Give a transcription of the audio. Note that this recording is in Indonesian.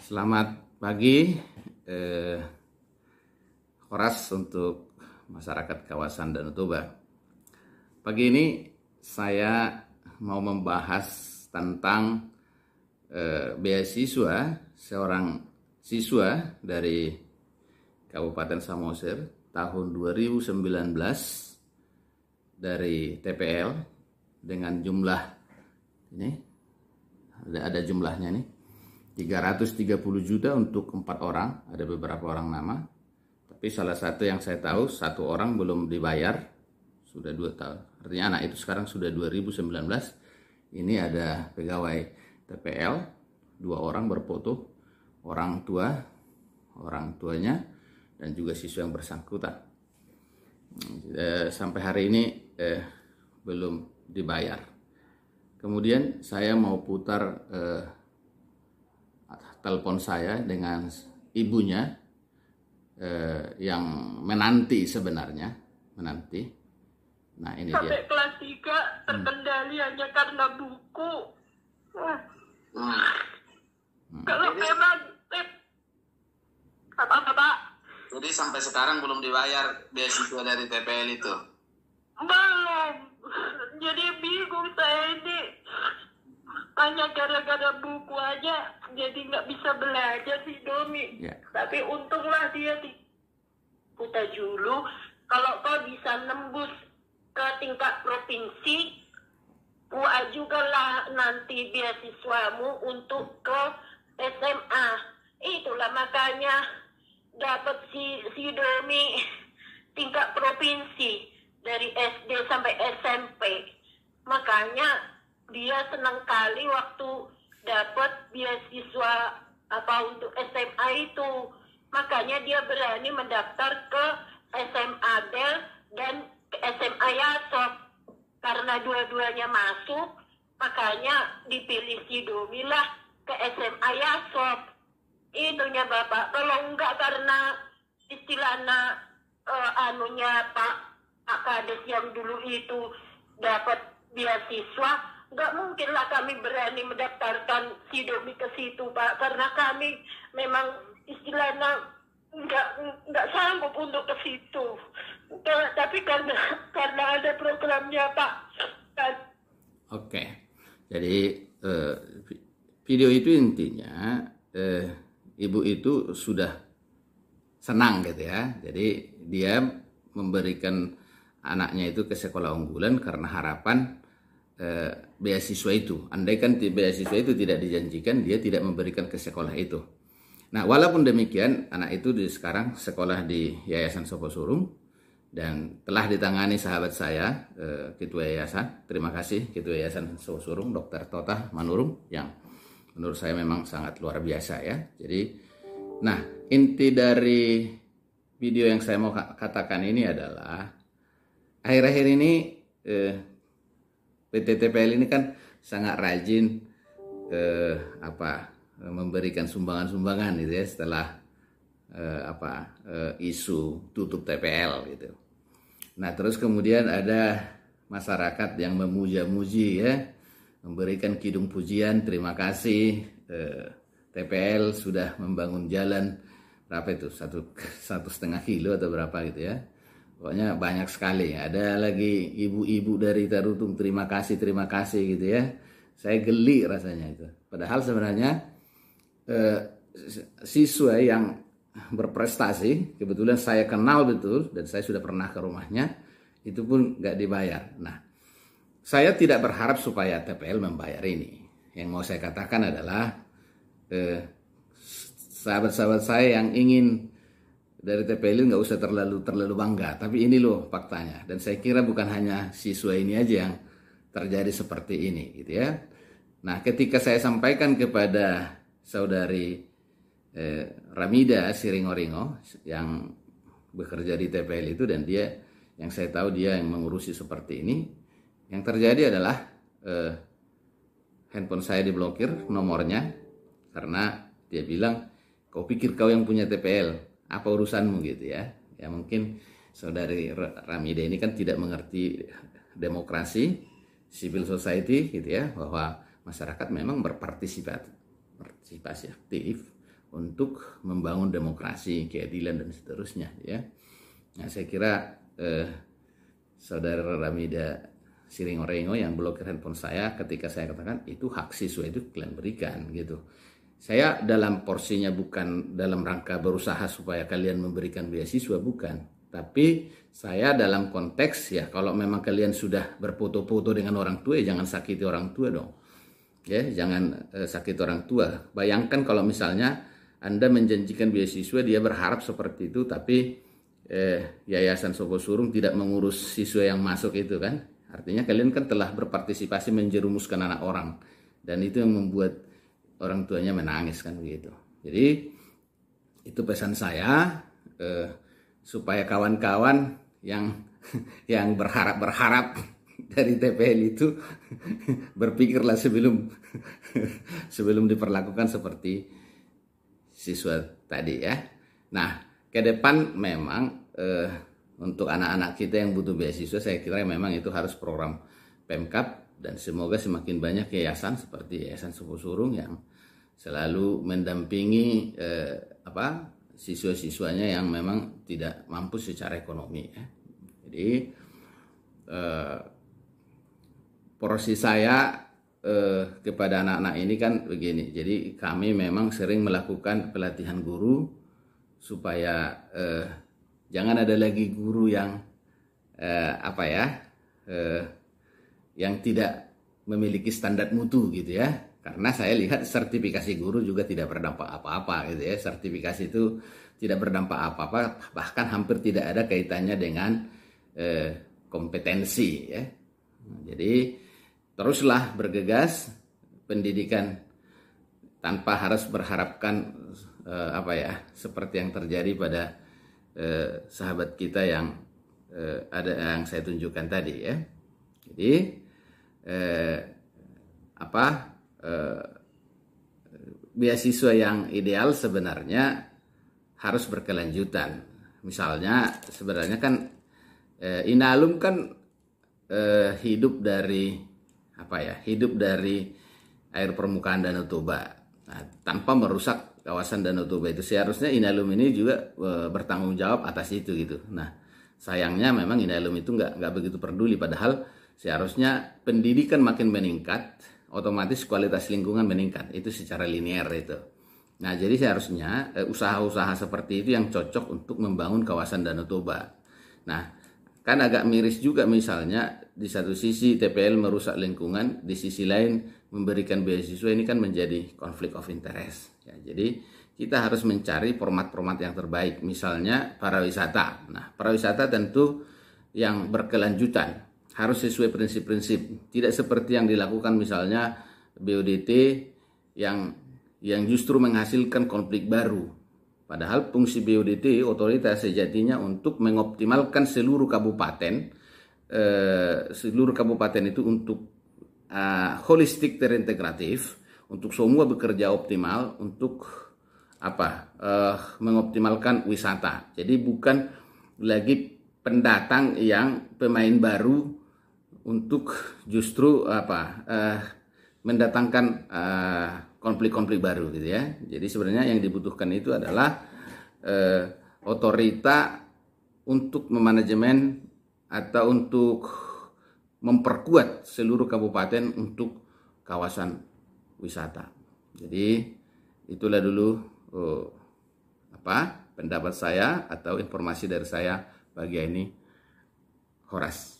Selamat pagi, Horas untuk masyarakat kawasan Danau Toba. Pagi ini saya mau membahas tentang beasiswa seorang siswa dari Kabupaten Samosir tahun 2019 dari TPL dengan jumlah ini ada jumlahnya nih 330 juta untuk 4 orang, ada beberapa orang nama. Tapi salah satu yang saya tahu, satu orang belum dibayar, sudah 2 tahun. Artinya anak itu sekarang sudah 2019. Ini ada pegawai TPL, 2 orang berfoto, orang tuanya, dan juga siswa yang bersangkutan. Sampai hari ini belum dibayar. Kemudian saya mau putar telepon saya dengan ibunya yang menanti sebenarnya. Nah ini sampai dia. kelas 3 terkendali hanya karena buku. Kalau memang apa Pak? Jadi sampai sekarang belum dibayar beasiswa dari TPL itu? Belum. Jadi bingung saya ini. Hanya gara-gara buku aja jadi nggak bisa belajar si Domi. Ya. Tapi untunglah dia kita dulu. Kalau kau bisa nembus ke tingkat provinsi, ajukanlah nanti beasiswamu untuk ke SMA. Itulah makanya dapat si Domi tingkat provinsi dari SD sampai SMP. Makanya dia senang kali waktu dapat beasiswa untuk SMA itu. Makanya dia berani mendaftar ke SMA Del dan ke SMA Yasop. Karena dua-duanya masuk, makanya dipilih si Domi lah ke SMA Yasop. Itunya Bapak. Kalau enggak karena istilahnya Pak Kades yang dulu itu dapat beasiswa, nggak mungkin lah kami berani mendaftarkan si Domi ke situ Pak, karena kami memang istilahnya nggak sanggup untuk ke situ. Tapi karena ada programnya Pak. Oke. Jadi video itu intinya ibu itu sudah senang gitu ya. Jadi dia memberikan anaknya itu ke sekolah unggulan karena harapan beasiswa itu. Andaikan beasiswa itu tidak dijanjikan, dia tidak memberikan ke sekolah itu. Nah, walaupun demikian, anak itu sekarang sekolah di Yayasan Soposurung dan telah ditangani sahabat saya, Ketua Yayasan. Terima kasih Ketua Yayasan Soposurung, Dr. Tota Manurung, yang menurut saya memang sangat luar biasa ya. Jadi, nah inti dari video yang saya mau katakan ini adalah akhir-akhir ini PT TPL ini kan sangat rajin memberikan sumbangan-sumbangan gitu ya setelah isu tutup TPL gitu. Nah, terus kemudian ada masyarakat yang memuja-muji ya, memberikan kidung pujian, terima kasih TPL sudah membangun jalan berapa itu 1,5 kilo atau berapa gitu ya. Pokoknya banyak sekali. Ada lagi ibu-ibu dari Tarutung, terima kasih gitu ya. Saya geli rasanya itu. Padahal sebenarnya siswa yang berprestasi, kebetulan saya kenal betul dan saya sudah pernah ke rumahnya, itu pun nggak dibayar. Nah, saya tidak berharap supaya TPL membayar ini. Yang mau saya katakan adalah sahabat-sahabat saya yang ingin dari TPL nggak usah terlalu bangga, tapi ini loh faktanya. Dan saya kira bukan hanya siswa ini aja yang terjadi seperti ini, gitu ya. Nah, ketika saya sampaikan kepada saudari Ramida Siringoringo yang bekerja di TPL itu, dan dia, yang saya tahu dia yang mengurusi seperti ini, yang terjadi adalah handphone saya diblokir nomornya karena dia bilang, kau pikir kau yang punya TPL? Apa urusanmu gitu ya. Ya mungkin saudari Ramida ini kan tidak mengerti demokrasi, civil society gitu ya, bahwa masyarakat memang berpartisipasi aktif untuk membangun demokrasi, keadilan dan seterusnya ya. Nah, saya kira Saudara Ramida Siringorengo yang blokir handphone saya ketika saya katakan itu hak siswa itu kalian berikan gitu. Saya dalam porsinya bukan dalam rangka berusaha supaya kalian memberikan beasiswa, bukan. Tapi saya dalam konteks ya, kalau memang kalian sudah berfoto-foto dengan orang tua, ya jangan sakiti orang tua dong. Ya, jangan sakiti orang tua. Bayangkan kalau misalnya Anda menjanjikan beasiswa, dia berharap seperti itu, tapi Yayasan Sopo Surung tidak mengurus siswa yang masuk itu kan. Artinya kalian kan telah berpartisipasi menjerumuskan anak orang. Dan itu yang membuat orang tuanya menangis kan begitu. Jadi itu pesan saya supaya kawan-kawan yang berharap dari TPL itu berpikirlah sebelum diperlakukan seperti siswa tadi ya. Nah, ke depan memang untuk anak-anak kita yang butuh beasiswa, saya kira memang itu harus program Pemkab, dan semoga semakin banyak yayasan seperti Yayasan Sopo Surung yang selalu mendampingi siswa-siswanya yang memang tidak mampu secara ekonomi ya. Jadi porsi saya kepada anak-anak ini kan begini. Jadi kami memang sering melakukan pelatihan guru supaya jangan ada lagi guru yang yang tidak memiliki standar mutu gitu ya. Karena saya lihat sertifikasi guru juga tidak berdampak apa-apa gitu ya. Sertifikasi itu tidak berdampak apa-apa, bahkan hampir tidak ada kaitannya dengan kompetensi ya. Jadi teruslah bergegas pendidikan tanpa harus berharapkan seperti yang terjadi pada sahabat kita yang yang saya tunjukkan tadi ya. Jadi beasiswa yang ideal sebenarnya harus berkelanjutan. Misalnya sebenarnya kan Inalum kan hidup dari air permukaan Danau Toba. Nah, tanpa merusak kawasan Danau Toba itu, seharusnya Inalum ini juga bertanggung jawab atas itu gitu. Nah, sayangnya memang Inalum itu nggak begitu peduli, padahal seharusnya pendidikan makin meningkat, otomatis kualitas lingkungan meningkat, itu secara linear itu. Nah, jadi seharusnya usaha-usaha seperti itu yang cocok untuk membangun kawasan Danau Toba. Nah, kan agak miris juga misalnya di satu sisi TPL merusak lingkungan, di sisi lain memberikan beasiswa, ini kan menjadi konflik of interest. Ya, jadi kita harus mencari format-format yang terbaik, misalnya pariwisata. Nah, pariwisata tentu yang berkelanjutan, harus sesuai prinsip-prinsip, tidak seperti yang dilakukan misalnya BODT yang justru menghasilkan konflik baru. Padahal fungsi BODT, otoritas sejatinya untuk mengoptimalkan seluruh kabupaten itu untuk holistik terintegratif, untuk semua bekerja optimal untuk mengoptimalkan wisata. Jadi bukan lagi pendatang yang pemain baru untuk justru mendatangkan konflik-konflik baru gitu ya. Jadi sebenarnya yang dibutuhkan itu adalah otorita untuk memanajemen atau untuk memperkuat seluruh kabupaten untuk kawasan wisata. Jadi itulah dulu pendapat saya atau informasi dari saya pagi ini, Horas.